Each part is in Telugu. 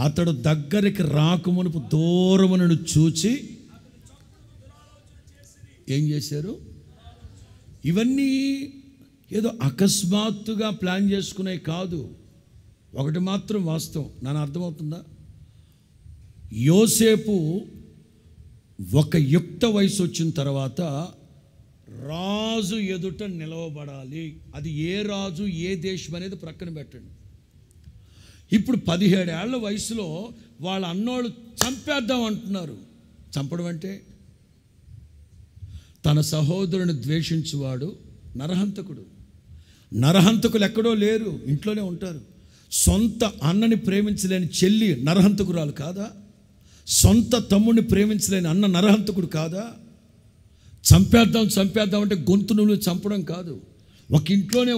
అతడు దగ్గరికి రాకమునుపు దూరమును చూచి ఏం చేశారు? ఇవన్నీ ఏదో అకస్మాత్తుగా ప్లాన్ చేసుకునే కాదు. ఒకటి మాత్రం వాస్తవం, నన్ను అర్థమవుతుందా? యోసేపు ఒక యుక్త వయసు వచ్చిన తర్వాత రాజు ఎదుట నిలవబడాలి. అది ఏ రాజు, ఏ దేశం అనేది ప్రక్కన పెట్టండి. ఇప్పుడు 17 ఏళ్ల వయసులో వాళ్ళ అన్నోళ్ళు చంపేద్దాం అంటున్నారు. చంపడం అంటే తన సహోదరుని ద్వేషించువాడు నరహంతకుడు. నరహంతకులు ఎక్కడో లేరు, ఇంట్లోనే ఉంటారు. సొంత అన్నని ప్రేమించలేని చెల్లి నరహంతకురాలు కాదా? సొంత తమ్ముడిని ప్రేమించలేని అన్న నరహంతకుడు కాదా? చంపేద్దాం అంటే గొంతు నువ్వు చంపడం కాదు. ఒక ఇంట్లోనే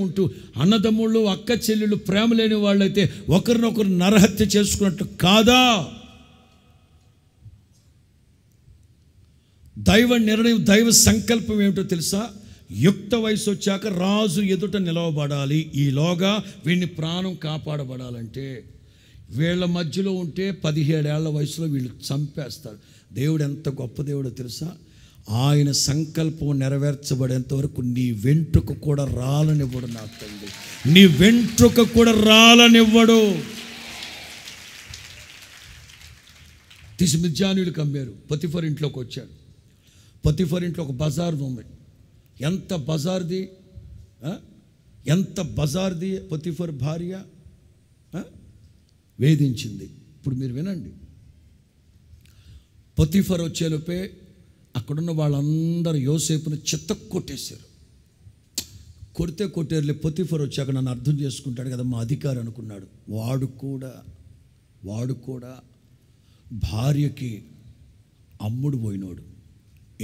ఉంటూ అన్నదమ్ముళ్ళు అక్క చెల్లెళ్ళు ప్రేమ లేని వాళ్ళైతే ఒకరినొకరు నరహత్య చేసుకున్నట్టు కాదా? దైవ నిర్ణయం, దైవ సంకల్పం ఏమిటో తెలుసా? యుక్త వయసు వచ్చాక రాజు ఎదుట నిలవబడాలి. ఈలోగా వీడిని ప్రాణం కాపాడబడాలంటే వీళ్ళ మధ్యలో ఉంటే 17 ఏళ్ల వయసులో వీళ్ళు చంపేస్తారు. దేవుడు ఎంత గొప్ప దేవుడో తెలుసా? ఆయన సంకల్పం నెరవేర్చబడేంత వరకు నీ వెంట్రుక కూడా రాలనివ్వడు. నా తండ్రి, నీ వెంట్రుక కూడా రాలనివ్వడు. తీసి మిద్యానీయులు కమ్మారు. పొతిఫర్ ఇంట్లోకి వచ్చాడు. పొతిఫర్ ఇంట్లో ఒక బజార్ ఉంది. ఎంత బజార్ది పొతిఫర్ భార్య వేధించింది. ఇప్పుడు మీరు వినండి. పొతిఫర్ వచ్చేలోపే అక్కడున్న వాళ్ళందరూ యోసేపుని కొట్టేశారు. కొట్టారులే, పొతిఫర్ వచ్చాక నన్ను అర్థం చేసుకుంటాడు కదా మా అధికారి అనుకున్నాడు. వాడు కూడా భార్యకి అమ్ముడు పోయినోడు.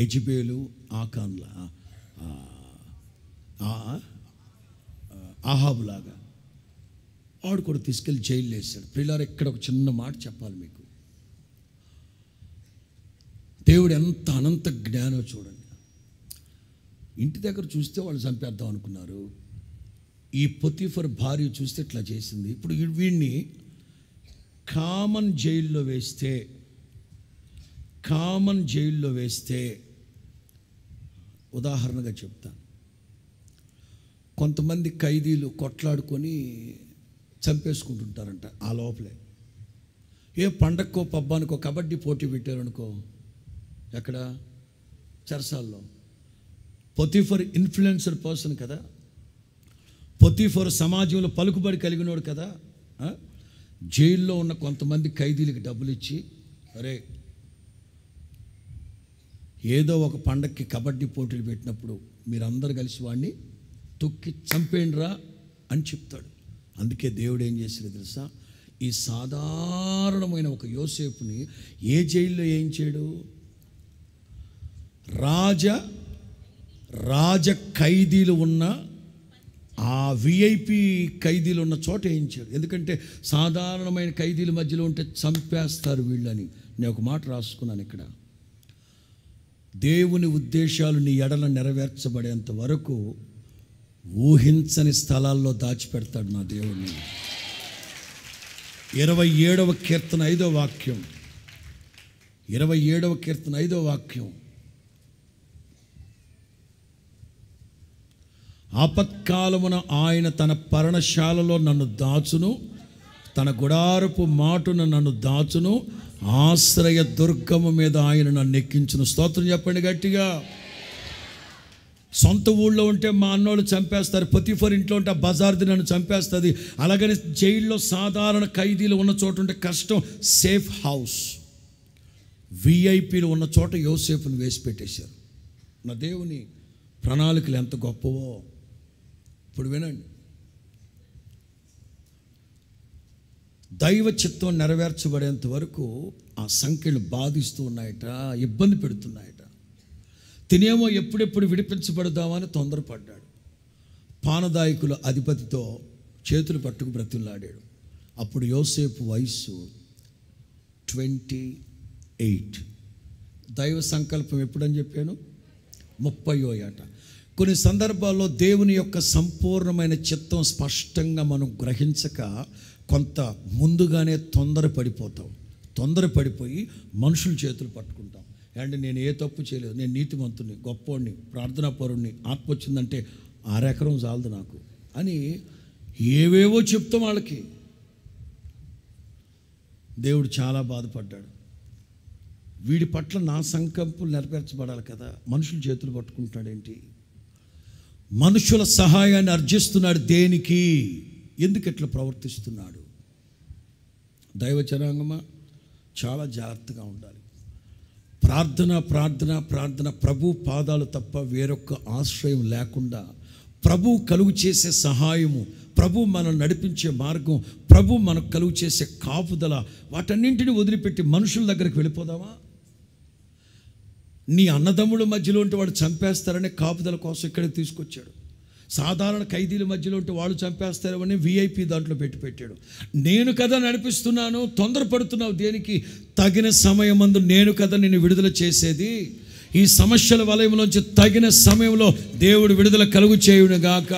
యెజబెలు, ఆకాన్లా, ఆహాబులాగా వాడు కూడా తీసుకెళ్ళి జైలు వేశాడు. పిల్లలు, ఇక్కడ ఒక చిన్న మాట చెప్పాలి మీకు. దేవుడు ఎంత అనంత జ్ఞానం చూడండి. ఇంటి దగ్గర చూస్తే వాళ్ళు చంపేద్దాం అనుకున్నారు. ఈ పొతిఫర్ భార్య చూస్తే ఇట్లా చేసింది. ఇప్పుడు వీడిని కామన్ జైల్లో వేస్తే ఉదాహరణగా చెప్తాను. కొంతమంది ఖైదీలు కొట్లాడుకొని చంపేసుకుంటుంటారంట. ఆ లోపలే ఏ పండక్కో పబ్బానికో కబడ్డీ పోటీ పెట్టారనుకో, ఎక్కడ చెరసాల్లో. పొతిఫర్ ఇన్ఫ్లుయెన్సర్ పర్సన్ కదా, పొతిఫర్ సమాజంలో పలుకుబడి కలిగినోడు కదా. జైల్లో ఉన్న కొంతమంది ఖైదీలకు డబ్బులు ఇచ్చి, అరే ఏదో ఒక పండక్కి కబడ్డీ పోటీలు పెట్టినప్పుడు మీరందరూ కలిసి వాడిని తొక్కి చంపేయండిరా అని చెప్తాడు. అందుకే దేవుడు ఏం చేశాడు తెలుసా? ఈ సాధారణమైన ఒక యోసేపుని ఏ జైల్లో ఏం చేయడు? రాజ ఖైదీలు ఉన్న ఆ విఐపి ఖైదీలు ఉన్న చోట వేయించాడు. ఎందుకంటే సాధారణమైన ఖైదీల మధ్యలో ఉంటే చంపేస్తారు వీళ్ళని. నేను ఒక మాట రాసుకున్నాను ఇక్కడ. దేవుని ఉద్దేశాలు నీ ఎడల నెరవేర్చబడేంత వరకు ఊహించని స్థలాల్లో దాచిపెడతాడు నా దేవుడిని. 27వ కీర్తన 5వ వాక్యం, 27వ కీర్తన 5వ వాక్యం. ఆపత్కాలమున ఆయన తన పర్ణశాలలో నన్ను దాచును, తన గుడారపు మాటున నన్ను దాచును, ఆశ్రయ దుర్గము మీద ఆయన నన్ను ఎక్కించును. స్తోత్రం చెప్పండి గట్టిగా. సొంత ఊళ్ళో ఉంటే మా అన్నోళ్ళు చంపేస్తారు, పొతిఫర్ ఇంట్లో ఉంటే బజార్ది నన్ను చంపేస్తుంది. అలాగని జైల్లో సాధారణ ఖైదీలు ఉన్న చోట ఉంటే కష్టం. సేఫ్ హౌస్, విఐపీలు ఉన్న చోట యోసేపుని వేసి పెట్టేశారు. నా దేవుని ప్రణాళికలు ఎంత గొప్పవో ఇప్పుడు వినండి. దైవ చిత్తం నెరవేర్చబడేంత వరకు ఆ సంఖ్యలు బాధిస్తూ ఉన్నాయట, ఇబ్బంది పెడుతున్నాయట. తినేమో ఎప్పుడెప్పుడు విడిపించబడదామని తొందరపడ్డాడు. పానదాయకుల అధిపతితో చేతులు పట్టుకు బ్రతిమలాడాడు. అప్పుడు యోసేపు వయస్సు 28. దైవ సంకల్పం ఎప్పుడని చెప్పాను? 30వ ఏట. కొన్ని సందర్భాల్లో దేవుని యొక్క సంపూర్ణమైన చిత్తం స్పష్టంగా మనం గ్రహించక కొంత ముందుగానే తొందరపడిపోయి మనుషుల చేతులు పట్టుకుంటాం. అండ్ నేను ఏ తప్పు చేయలేదు, నేను నీతిమంతుని, గొప్పోడిని, ప్రార్థనాపరుణ్ణి, ఆత్మ వచ్చిందంటే 6 ఎకరం చాలదు నాకు అని ఏవేవో చెప్తాం వాళ్ళకి. దేవుడు చాలా బాధపడ్డాడు. వీడి పట్ల నా సంకల్పం నెరవేర్చబడాలి కదా, మనుషుల చేతులు పట్టుకుంటున్నాడేంటి? మనుషుల సహాయాన్ని అర్జిస్తున్నాడు దేనికి? ఎందుకు ఎట్లా ప్రవర్తిస్తున్నాడు? దైవ జనాంగమా, చాలా జాగ్రత్తగా ఉండాలి. ప్రార్థన ప్రభు పాదాలు తప్ప వేరొక ఆశ్రయం లేకుండా, ప్రభు కలుగు చేసే సహాయము, ప్రభు మనల్ని నడిపించే మార్గం, ప్రభు మనకు కలుగు చేసే కాపుదల, వాటన్నింటినీ వదిలిపెట్టి మనుషుల దగ్గరికి వెళ్ళిపోదామా? నీ అన్నదమ్ముల మధ్యలో ఉంటే వాడు చంపేస్తారనే కాపుదల కోసం ఇక్కడికి తీసుకొచ్చాడు. సాధారణ ఖైదీల మధ్యలో ఉంటే వాళ్ళు చంపేస్తారని VIP దాంట్లో పెట్టాడు. నేను కదా నడిపిస్తున్నాను, తొందరపడుతున్నావు దేనికి? తగిన సమయమందు నేను కదా నిన్ను విడుదల చేసేది. ఈ సమస్యల వలయంలోంచి తగిన సమయంలో దేవుడు విడుదల కలుగు చేయునుగాక.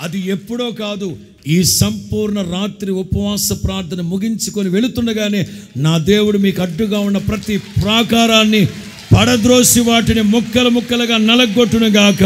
అది ఎప్పుడో కాదు, ఈ సంపూర్ణ రాత్రి ఉపవాస ప్రార్థన ముగించుకొని వెళుతుండగానే నా దేవుడు మీకు అడ్డుగా ఉన్న ప్రతి ప్రాకారాన్ని పడద్రోసి వాటిని ముక్కలుగా నలగొట్టునుగాక.